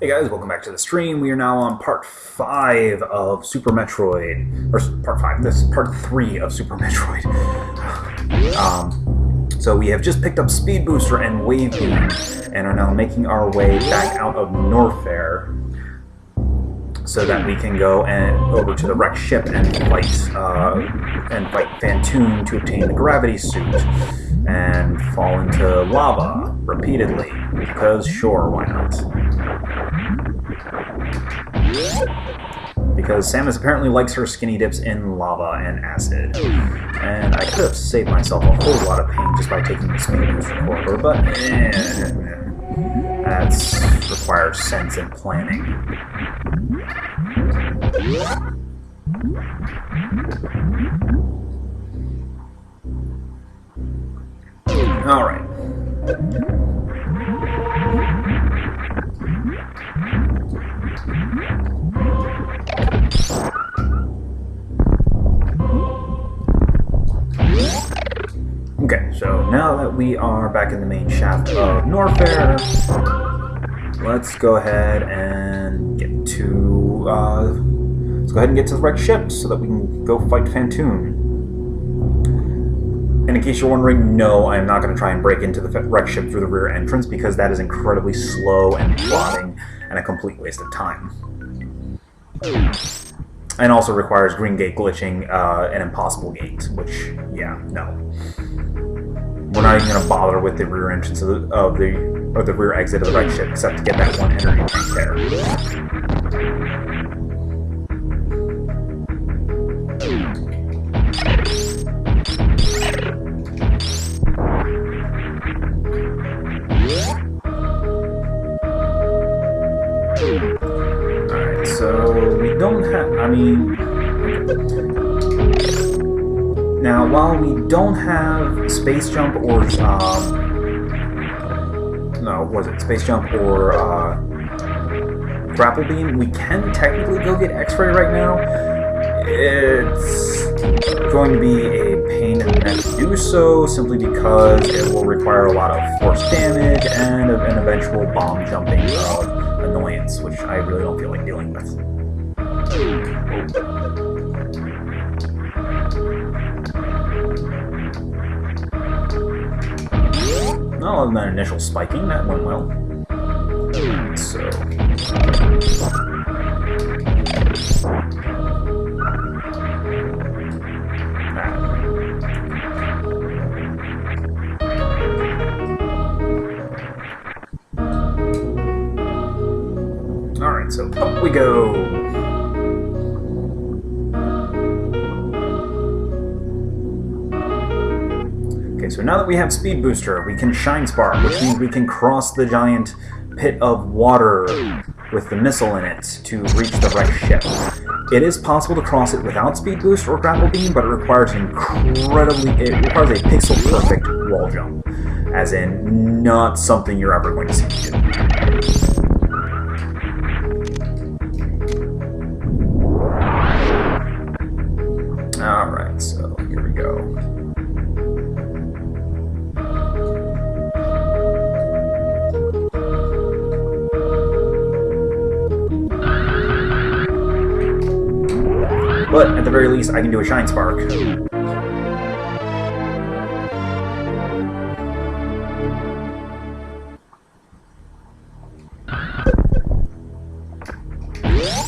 Hey guys, welcome back to the stream. We are now on part 5 of Super Metroid. Or part 5, this is part 3 of Super Metroid. So we have just picked up Speed Booster and Wave Beam, and are now making our way back out of Norfair, so that we can go over to the wrecked ship and fight Phantoon to obtain the gravity suit, and fall into lava repeatedly, because sure, why not? Because Samus apparently likes her skinny dips in lava and acid. And I could have saved myself a whole lot of pain just by taking the Speed Booster Corridor, but that requires sense and planning. Alright. Okay, so now that we are back in the main shaft of Norfair, let's go ahead and get to the wrecked ship so that we can go fight Phantoon. And in case you're wondering, no, I am not going to try and break into the wrecked ship through the rear entrance, because that is incredibly slow and plodding and a complete waste of time. And also requires green gate glitching, an impossible gate, which, yeah, no. We're not even going to bother with the rear entrance of the rear exit of the wrecked ship, except to get that one energy tank there. Alright, so we don't have, now, while we don't have Space Jump or, Space Jump or, Grapple Beam, we can technically go get X-Ray right now. It's going to be a pain in the neck to do so, simply because it will require a lot of force damage and an eventual bomb jumping of annoyance, which I really don't feel like dealing with. Well, other than that initial spiking, that went well. So... Alright, so up we go! Okay, so now that we have Speed Booster, we can Shine Spark, which means we can cross the giant pit of water with the missile in it to reach the wrecked ship. It is possible to cross it without Speed Boost or Grapple Beam, but it requires a pixel-perfect wall jump. As in, not something you're ever going to see me do. Alright, so here we go. But at the very least, I can do a Shine Spark.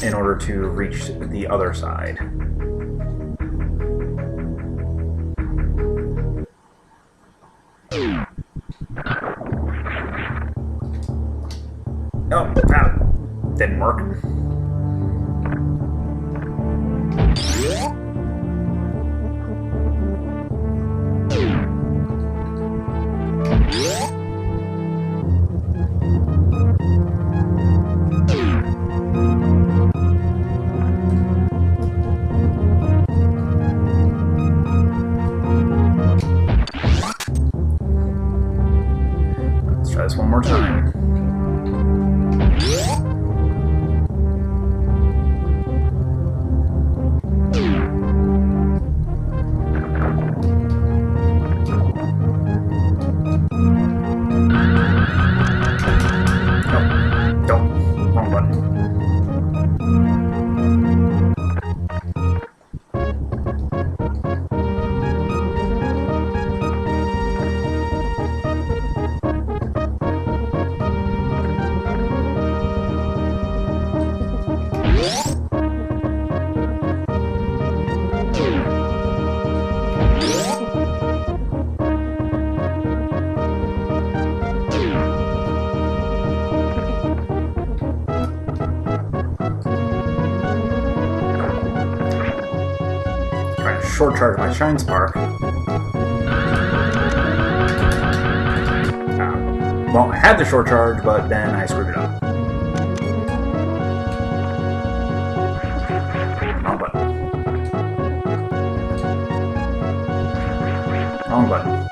In order to reach the other side. Oh, that didn't work. Let's try this one more time. short charge my Shine Spark. Well, I had the short charge, but then I screwed it up. Wrong button. Wrong button.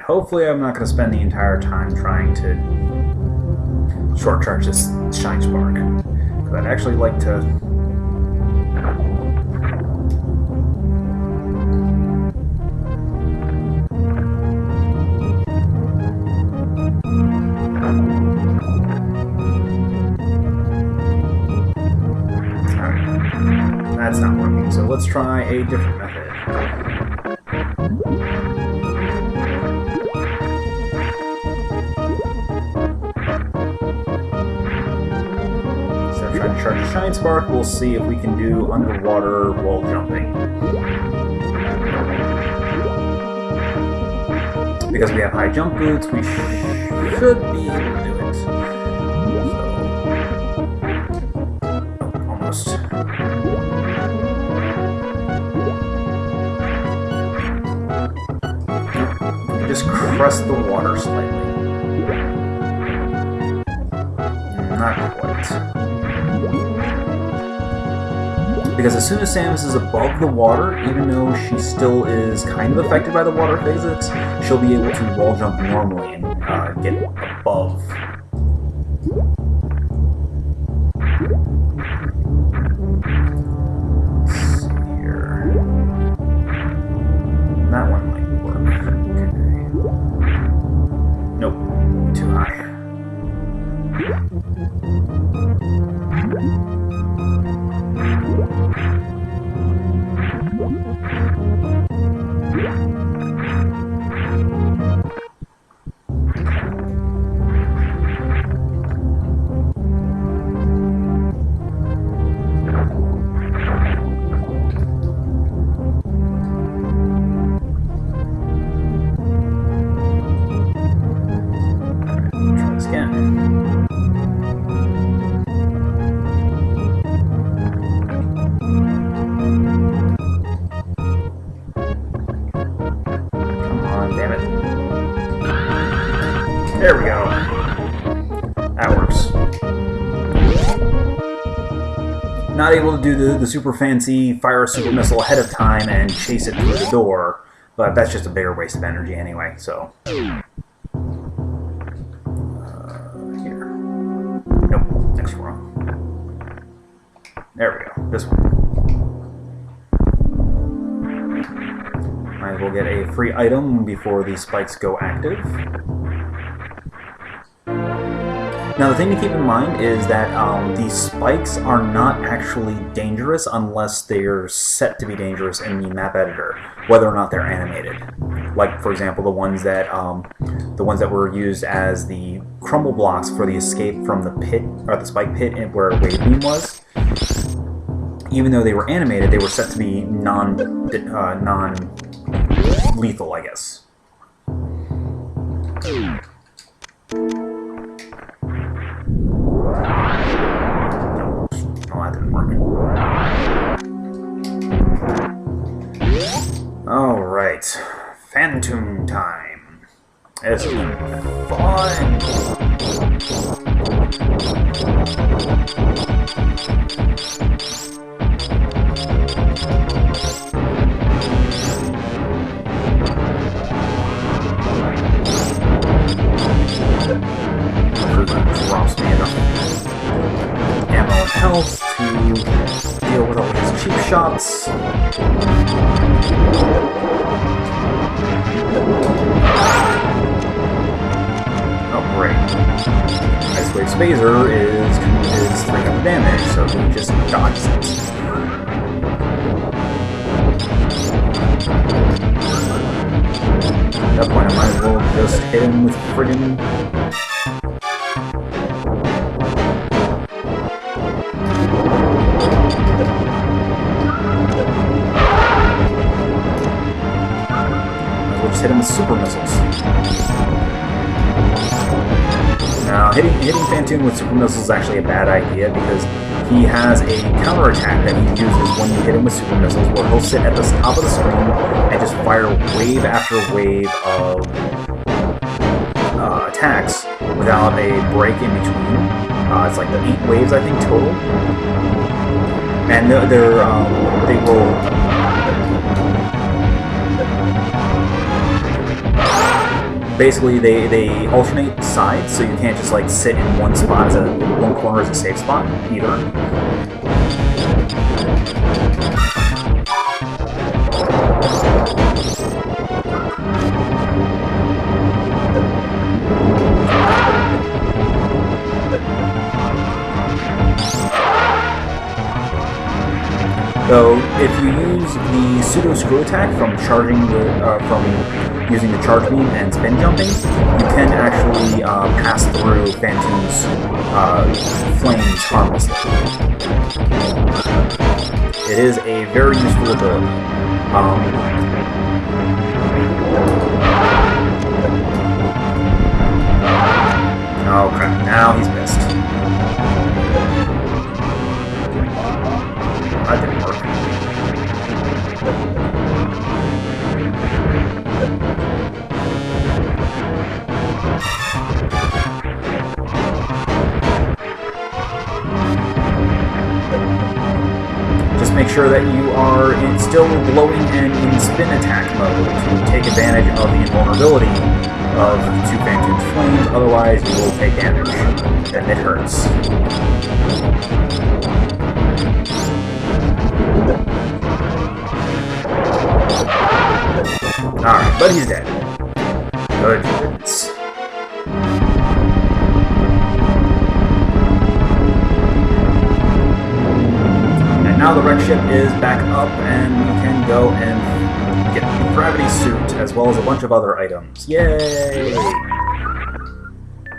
Hopefully I'm not going to spend the entire time trying to short charge this Shine Spark. Because I'd actually like to... Alright, that's not working, so let's try a different method. Charge a Shine Spark, we'll see if we can do underwater wall jumping. Because we have high jump boots, we should be able to do it. So, almost. We just crest the water slightly. Not quite. Because as soon as Samus is above the water, even though she still is kind of affected by the water physics, she'll be able to wall jump normally and get above. Let's see here. That one might work. Okay. Nope, too high. Try this again. There we go. That works. Not able to do the super fancy fire a super missile ahead of time and chase it through the door, but that's just a bigger waste of energy anyway, so. Here. Nope, next one. There we go, this one. Might as well get a free item before these spikes go active. Now the thing to keep in mind is that these spikes are not actually dangerous unless they're set to be dangerous in the map editor, whether or not they're animated. Like, for example, the ones that were used as the crumble blocks for the escape from the pit, or the spike pit where Wave Beam was. Even though they were animated, they were set to be non-lethal, I guess. Alright, Phantom time. It's been fun. Drops me enough ammo and health to deal with all these cheap shots. Oh great. Ice Wave Spazer is 300 damage, so he just dodges it. with friggin'... We'll just hit him with super missiles. Now, hitting Phantoon with super missiles is actually a bad idea because he has a counterattack that he uses when you hit him with super missiles, where he'll sit at the top of the screen and just fire wave after wave of attacks without a break in between. It's like 8 waves, I think, total. And they will... Basically, they alternate sides, so you can't just like sit in one spot as one corner as a safe spot either. So, if you use the pseudo screw attack from charging using the charge beam and spin jumping, you can actually pass through Phantoon's flames harmlessly. It is a very useful ability. Oh crap, now he's pissed. That didn't work. Just make sure that you are still glowing and in spin attack mode to take advantage of the invulnerability of 2 Phantoon's flames, otherwise you will take damage, and it hurts. Alright, but he's dead. Good riddance. And now the wreck ship is back up, and we can go and get the gravity suit, as well as a bunch of other items. Yay!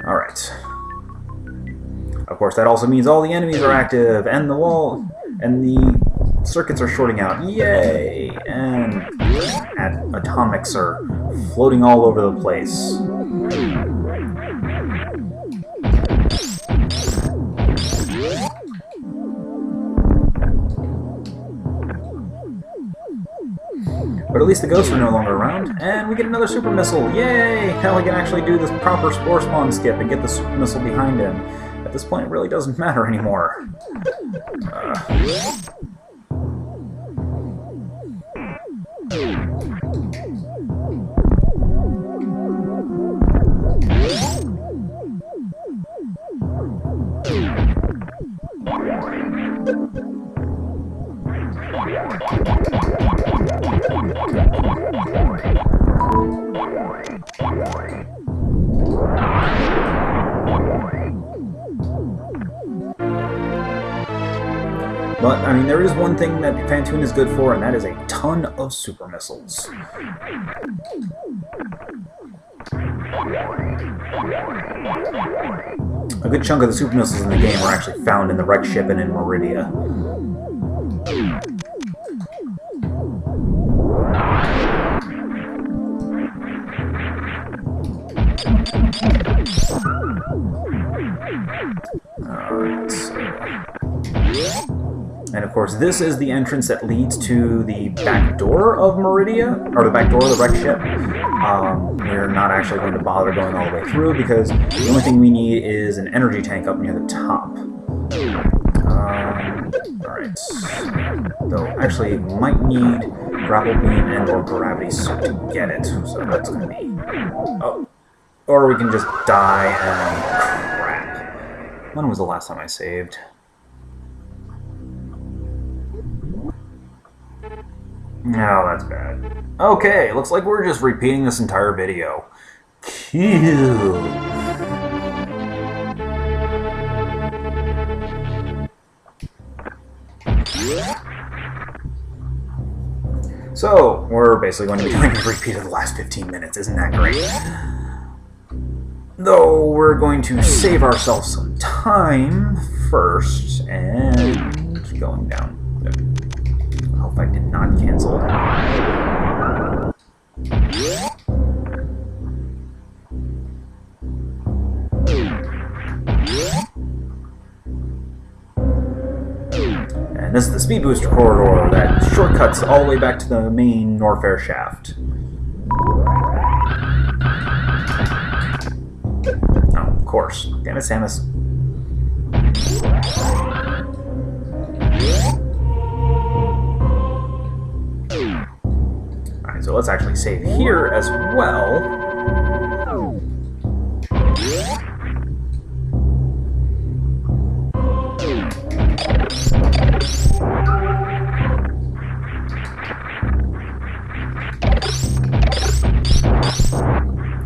Alright. Of course, that also means all the enemies are active, and the wall, and the circuits are shorting out. Yay! And atomics are floating all over the place. But at least the ghosts are no longer around, and we get another super missile. Yay! Now we can actually do this proper spore spawn skip and get the super missile behind him. At this point, it really doesn't matter anymore. But, I mean, there is one thing that Phantoon is good for, and that is a ton of super missiles. A good chunk of the super missiles in the game are actually found in the wreck ship and in Meridia. And of course, this is the entrance that leads to the back door of Meridia, or the back door of the wreck ship. We're not actually going to bother going all the way through because the only thing we need is an energy tank up near the top. Alright. Though, actually, might need grapple beam and or gravity suit to get it, so that's going to be... Oh. Or we can just die and... Crap. When was the last time I saved? No, that's bad. Okay, looks like we're just repeating this entire video. Cute. So, we're basically going to be doing a repeat of the last 15 minutes. Isn't that great? Though we're going to save ourselves some time first, and going down. I hope I did not cancel. And this is the speed booster corridor that shortcuts all the way back to the main Norfair shaft. Oh, of course. Damn it, Samus. Alright, so let's actually save here as well.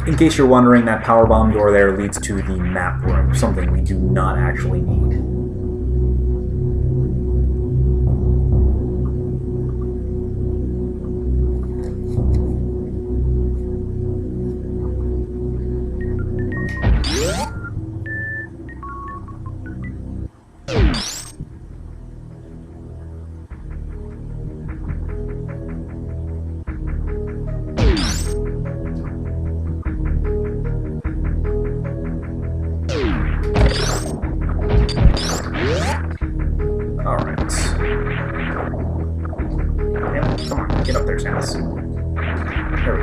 In case you're wondering, that power bomb door there leads to the map room, something we do not actually need. Get up there, Samus. There we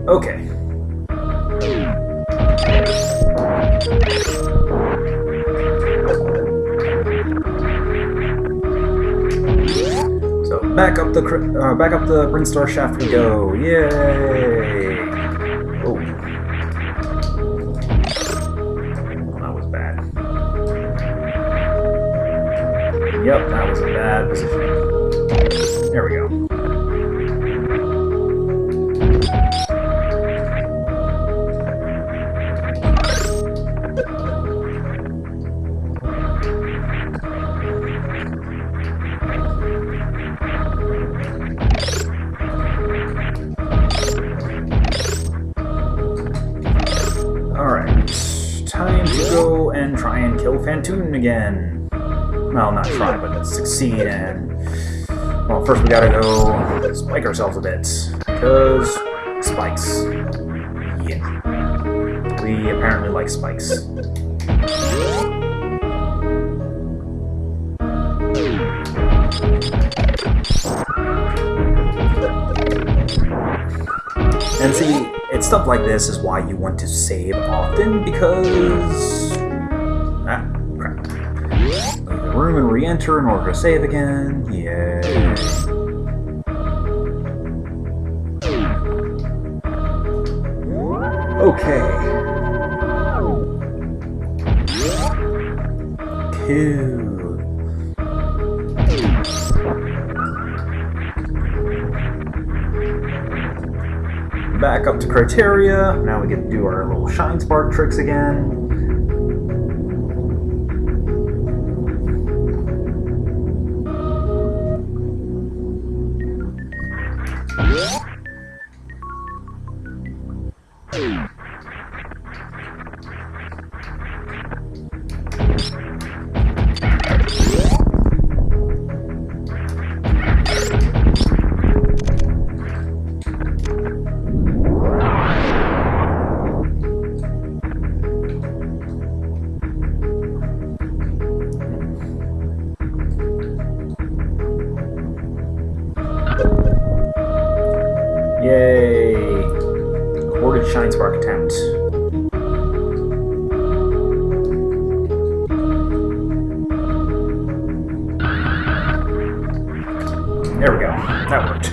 go. Okay. So back up the Brinstar shaft we go. Yay! Oh. That was bad. Yep, that was a bad position. There we go. Alright, time to go and try and kill Phantoon again. Well, not try, but succeed and... Well, first we gotta go spike ourselves a bit, because spikes. Yeah. We apparently like spikes. And see, it's stuff like this is why you want to save often, because... Ah, crap. Leave the room and re-enter in order to save again. Yay. Okay. Cool. Back up to criteria. Now we get to do our little shine spark tricks again. Yay! Aborted Shine Spark attempt. There we go. That worked.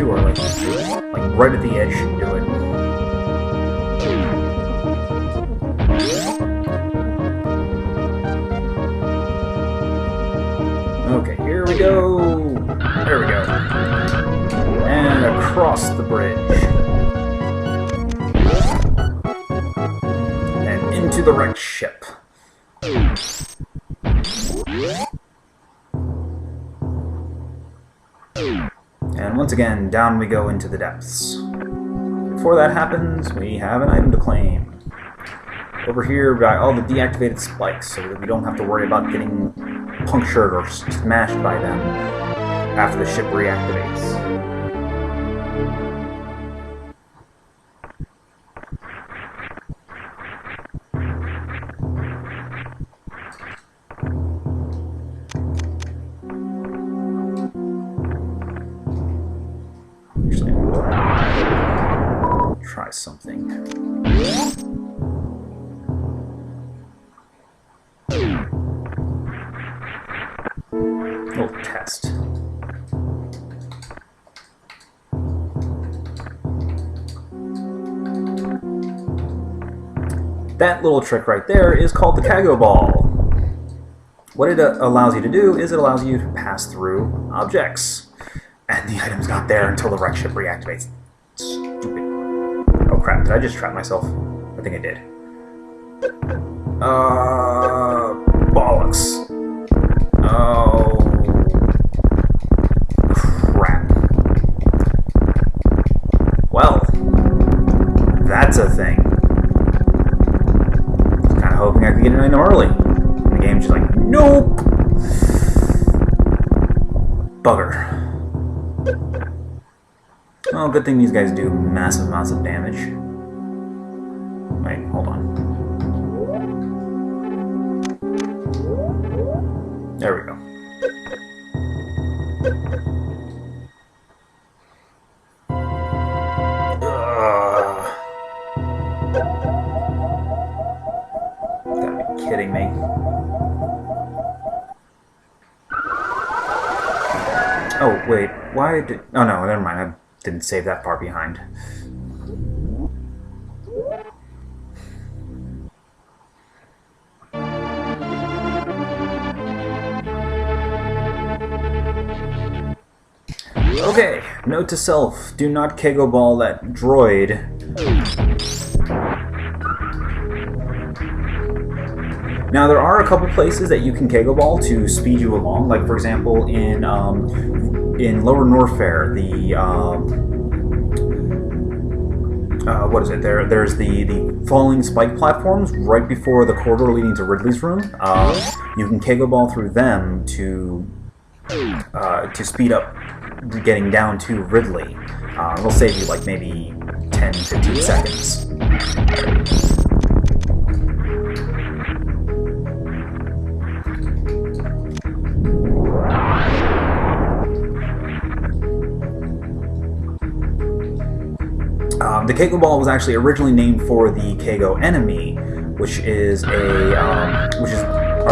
too, or like right at the edge should do it. Okay, here we go. There we go. And across the bridge. And into the wrecked ship. And once again, down we go into the depths. Before that happens, we have an item to claim. Over here, by all the deactivated spikes, so that we don't have to worry about getting punctured or smashed by them after the ship reactivates. Actually, try something. Little test. That little trick right there is called the Kago Ball. What it allows you to do is it allows you to pass through objects. And the item's not there until the wreck ship reactivates. Stupid. Oh crap, did I just trap myself? I think I did. Bollocks. Oh. Crap. Well, that's a thing. Kinda hoping I could get it in early. And the game's just like, nope! Bugger. Well, good thing these guys do massive amounts of damage. Wait, hold on. There we go. Gotta be kidding me. Oh, wait, why did... Oh no, never mind, I didn't save that far behind. Okay, note to self, do not Kago Ball that droid. Now there are a couple places that you can Kago Ball to speed you along, like for example in Lower Norfair, the what is it? There's the falling spike platforms right before the corridor leading to Ridley's room. You can Kago Ball through them to speed up getting down to Ridley. It'll save you like maybe 10-15 seconds. The Kago Ball was actually originally named for the Kago enemy, which are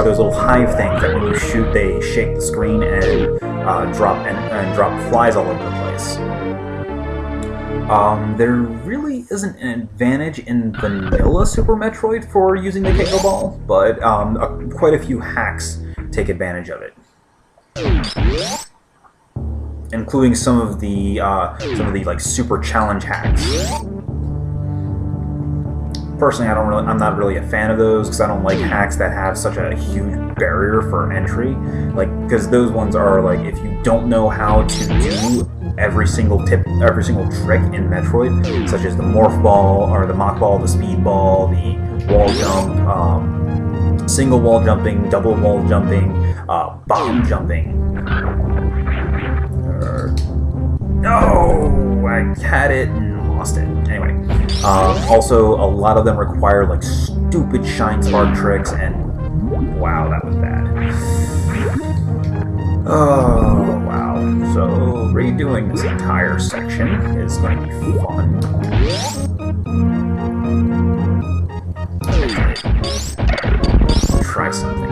those little hive things that when you shoot, they shake the screen and drop flies all over the place. There really isn't an advantage in vanilla Super Metroid for using the Kago Ball, but quite a few hacks take advantage of it, including some of the like super challenge hacks. Personally, I'm not really a fan of those because I don't like hacks that have such a huge barrier for entry. Like, because those ones are like, if you don't know how to do every single trick in Metroid, such as the morph ball or the mock ball, the speed ball, the wall jump, single wall jumping, double wall jumping, bomb jumping. No, I had it and lost it. Anyway, also a lot of them require like stupid shine spark tricks, and wow, that was bad. Oh wow! So redoing this entire section is going to be fun. Try something.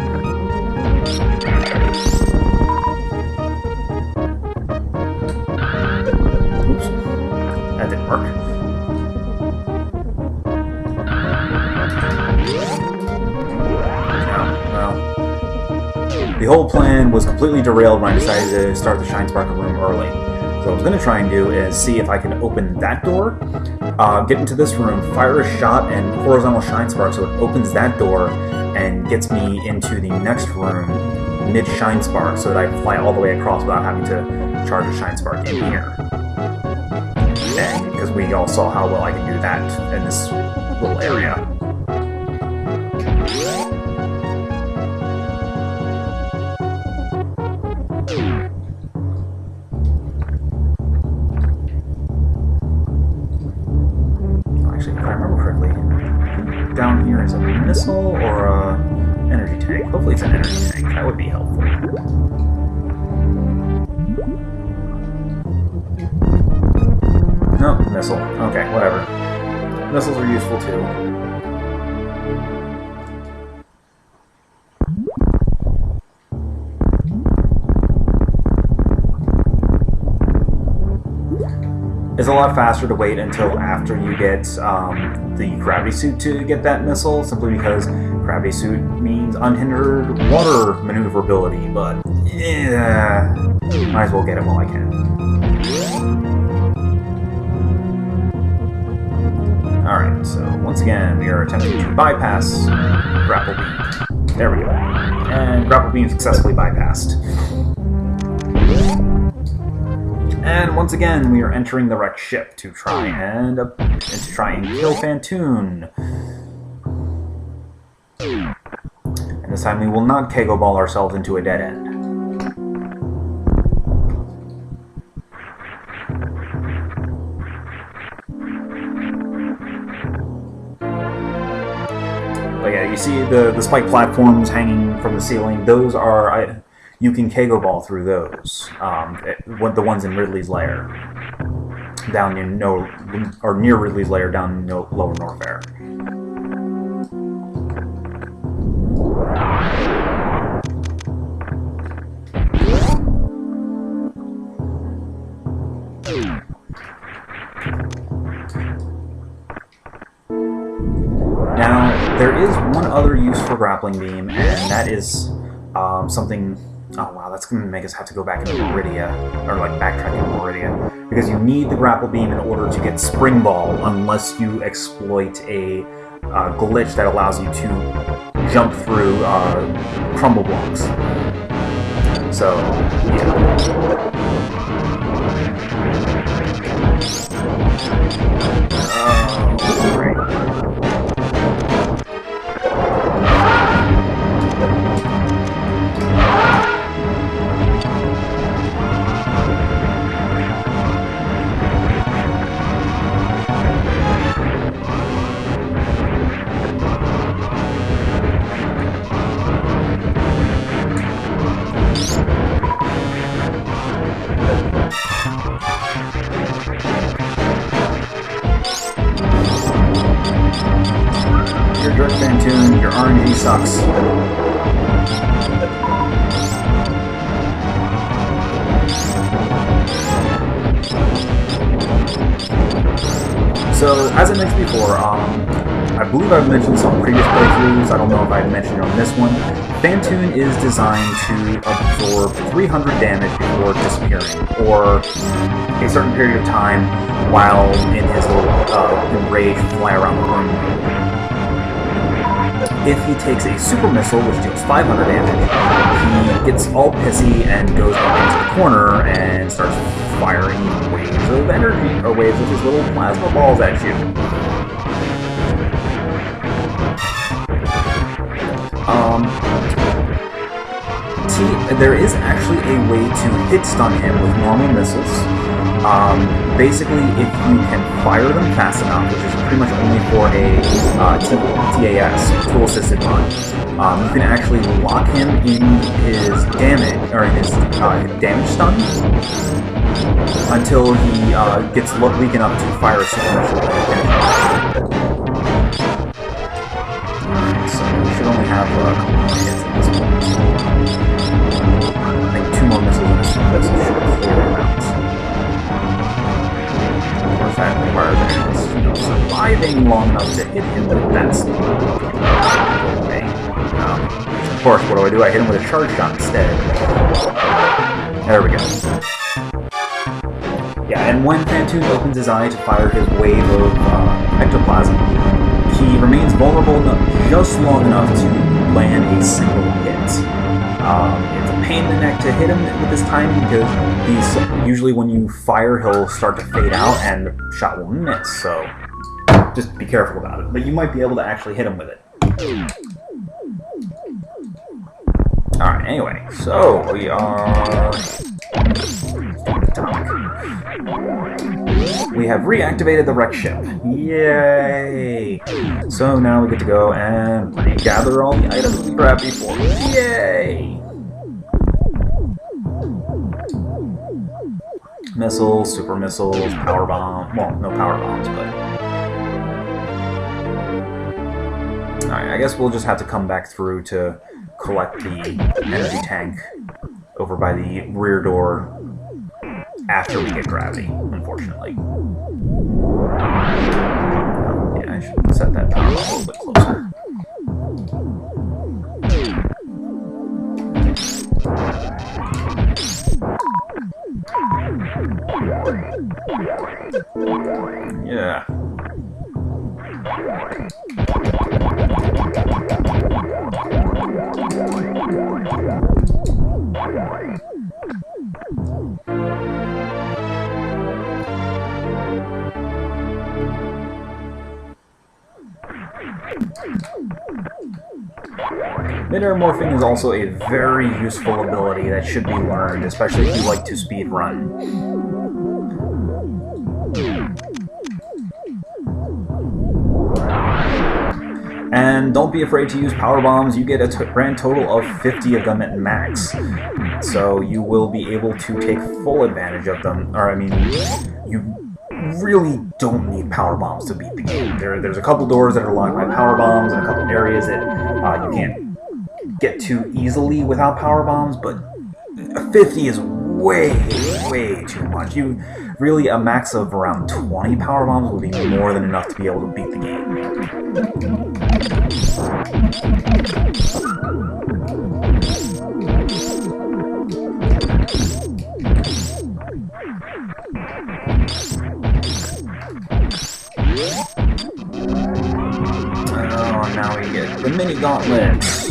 that didn't work. The whole plan was completely derailed when I decided to start the Shine Sparkle room early. So what I was going to try and do is see if I can open that door, get into this room, fire a shot and horizontal Shine Spark so it opens that door and gets me into the next room mid-Shine Spark so that I fly all the way across without having to charge a Shine Spark in here. And because we all saw how well I can do that in this little area. Down here is a missile or a energy tank. Hopefully it's an energy tank. That would be helpful. No, missile. Okay, whatever. Missiles are useful too. It's a lot faster to wait until after you get the gravity suit to get that missile, simply because gravity suit means unhindered water maneuverability, but yeah, might as well get it while I can. Alright, so once again we are attempting to bypass grapple beam. There we go. And grapple beam successfully bypassed. And once again, we are entering the wrecked ship to try and kill Phantoon. And this time we will not Kego ball ourselves into a dead end. But yeah, you see the spike platforms hanging from the ceiling. Those are you can Kego ball through those. The ones in Ridley's lair, down in near Ridley's lair, down in Lower Norfair. Now, there is one other use for grappling beam, and that is something. Oh wow, that's going to make us have to go back into Meridia, or like backtrack into Meridia, because you need the grapple beam in order to get Spring Ball, unless you exploit a glitch that allows you to jump through crumble blocks. So, yeah. Oh, great. Your Phantoon, your RNG sucks. So, as I mentioned before, I believe I've mentioned some previous playthroughs, I don't know if I've mentioned it on this one. Phantoon is designed to absorb 300 damage before disappearing, or a certain period of time while in his little enraged fly around the room. If he takes a super missile, which deals 500 damage, he gets all pissy and goes up into the corner and starts firing waves of energy, or waves of his little plasma balls at you. See, there is actually a way to hit stun him with normal missiles. Basically, if you can fire them fast enough, which is pretty much only for a TAS, tool assisted run, you can actually lock him in his damage, or in his damage stun, until he gets weak enough to fire a super missile and finish him. Alright, so we should only have a couple more hits at this point. I think 2 more missiles and a super missile should clear him out. Or is that long enough to hit him with that speed. Okay. Of course, what do? I hit him with a charge shot instead. There we go. Yeah, and when Phantoon opens his eye to fire his wave of ectoplasm, he remains vulnerable just long enough to land a single hit. It's a pain in the neck to hit him with this timing because usually when you fire, he'll start to fade out and the shot will miss, so just be careful about it. But you might be able to actually hit him with it. Alright, anyway, so we are... We have reactivated the wreck ship. Yay! So now we get to go and regather all the items we grabbed before. Yay! Missiles, super missiles, power bomb. Well, no power bombs, but... Alright, I guess we'll just have to come back through to collect the energy tank over by the rear door after we get gravity, unfortunately. Yeah, I should set that power a little bit closer. Yeah. Mid-air morphing is also a very useful ability that should be learned, especially if you like to speedrun. And don't be afraid to use power bombs. You get a grand total of 50 of them at max. So you will be able to take full advantage of them. Or, I mean, you really don't need power bombs to beat the game. There's a couple doors that are locked by power bombs and a couple areas that you can't get to easily without power bombs, but 50 is way too much. Really, a max of around 20 power bombs will be more than enough to be able to beat the game. Oh, now we get the mini gauntlets.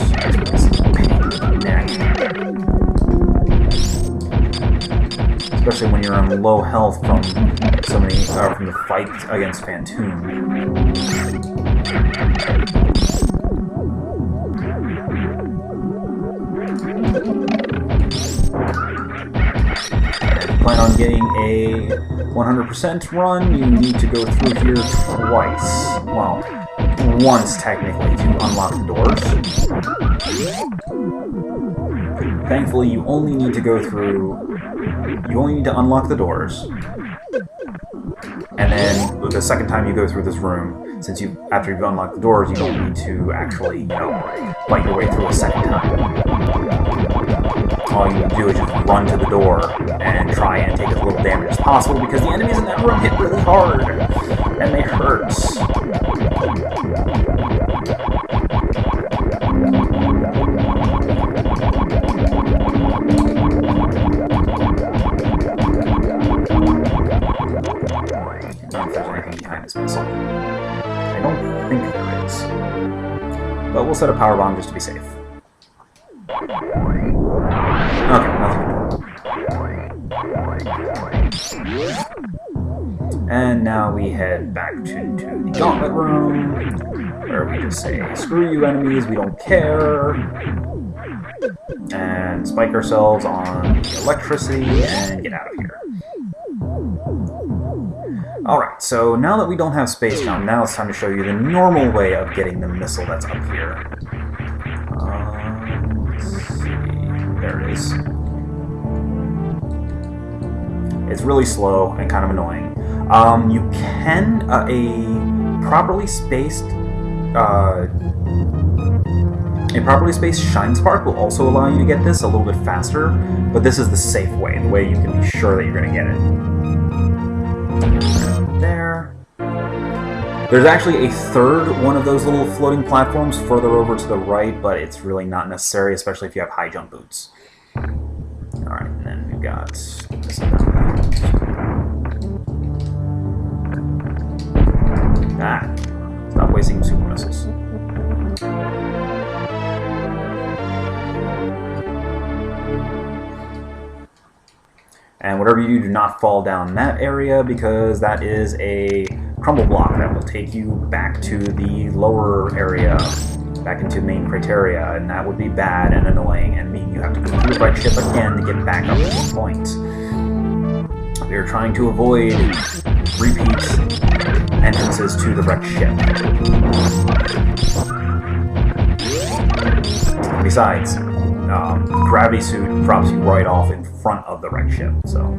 Especially when you're on low health from from the fight against Phantoon. If you plan on getting a 100% run, you need to go through here twice. Well, once technically to unlock the doors. Thankfully, you only need to go through. You only need to unlock the doors, and then the second time you go through this room, after you've unlocked the doors, you don't need to actually, fight your way through a second time. All you need to do is just run to the door and try and take as little damage as possible, because the enemies in that room hit really hard, and they hurt. Missile. I don't think there is. But we'll set a power bomb just to be safe. Okay, nothing. And now we head back to the gauntlet room, where we just say, screw you enemies, we don't care. And spike ourselves on the electricity and get out of here. Alright, so now that we don't have space jump, now it's time to show you the normal way of getting the missile that's up here. Let's see. There it is. It's really slow and kind of annoying. You can, a properly spaced shine spark will also allow you to get this a little bit faster, but this is the safe way, the way you can be sure that you're going to get it. There. There's actually a third one of those little floating platforms further over to the right, but it's really not necessary, especially if you have high jump boots. Alright, and then we've got... Stop wasting super missiles. And whatever you do not fall down that area, because that is a crumble block that will take you back to the lower area, back into main criteria, and that would be bad and annoying, and mean you have to go through the right ship again to get back up to this point. We are trying to avoid repeat entrances to the wrecked ship. Besides, gravity suit drops you right off in front of the wrecked ship, so...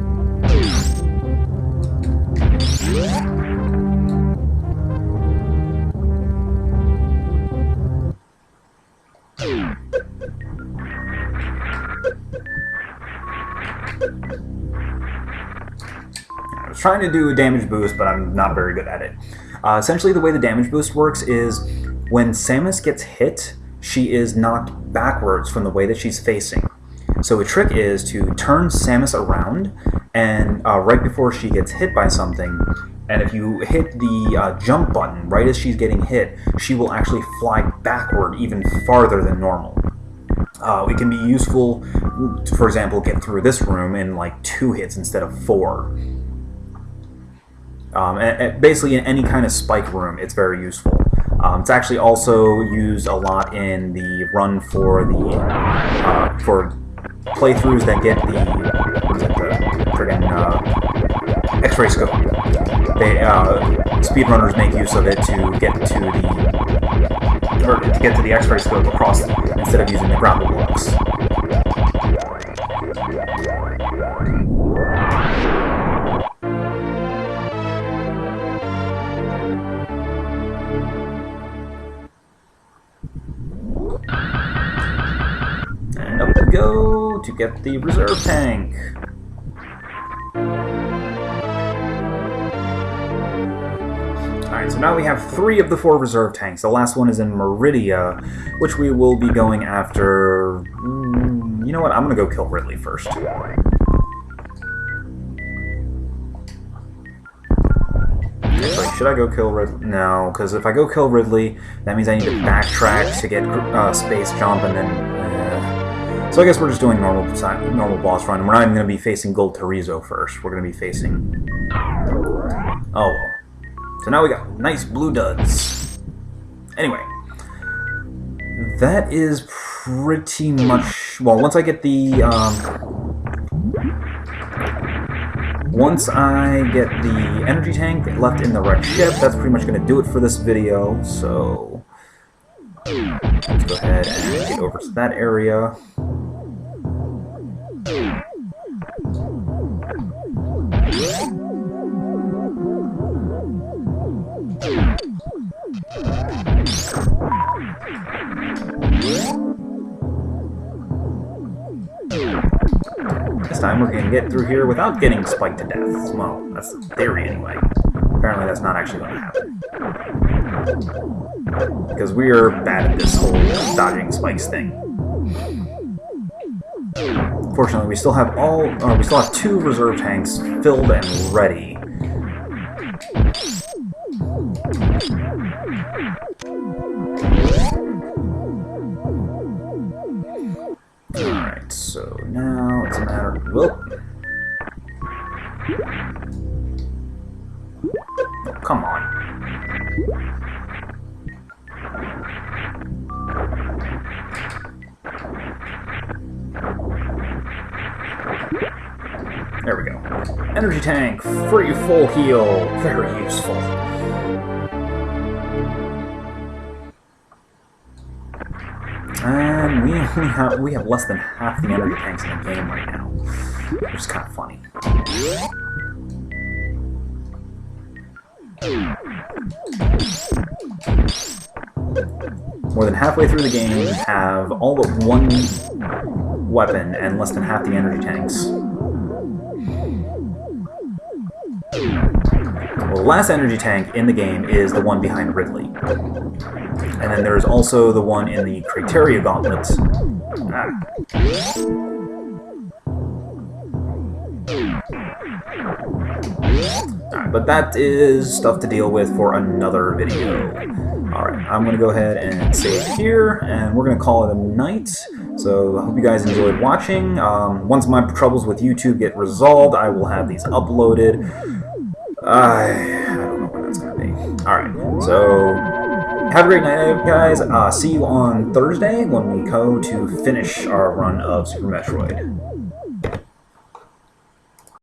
I was trying to do a damage boost, but I'm not very good at it. Essentially, the way the damage boost works is when Samus gets hit, she is knocked backwards from the way that she's facing. So the trick is to turn Samus around, and right before she gets hit by something, and if you hit the jump button right as she's getting hit, she will actually fly backward even farther than normal. It can be useful to, for example, get through this room in like 2 hits instead of 4. Basically, in any kind of spike room, it's very useful. It's actually also used a lot in the run for the for playthroughs that get the friggin' X-ray scope. They speedrunners make use of it to get to the X-ray scope across instead of using the grapple blocks. And up we go to get the reserve tank. Alright, so now we have 3 of the 4 reserve tanks. The last one is in Meridia, which we will be going after... you know what? I'm going to go kill Ridley first. Actually, should I go kill Ridley? No, because if I go kill Ridley, that means I need to backtrack to get space jump, and then... So I guess we're just doing normal boss run. We're not even going to be facing Gold Terizo first. We're going to be facing... Oh, well. So now we got nice blue duds. Anyway, that is pretty much... Well, once I get the... once I get the energy tank left in the wrecked ship, that's pretty much going to do it for this video. So let's go ahead and get over to that area. This time we're going to get through here without getting spiked to death. Well, that's the theory anyway. Apparently that's not actually going to happen. Because we are bad at this whole dodging spikes thing. Fortunately, we still have we still have 2 reserve tanks filled and ready. Alright, so now it's a matter of... Whoop. Oh, come on. There we go. Energy tank, free full heal, very useful. And we have less than half the energy tanks in the game right now, which is kind of funny. More than halfway through the game, we have all but 1 weapon and less than half the energy tanks. Well, last energy tank in the game is the one behind Ridley. And then there's also the one in the Criteria Gauntlets. Alright, but that is stuff to deal with for another video. Alright, I'm going to go ahead and save here, and we're going to call it a night. So I hope you guys enjoyed watching. Once my troubles with YouTube get resolved, I will have these uploaded. I don't know when that's going to be. Alright, so have a great night, guys. See you on Thursday when we go to finish our run of Super Metroid.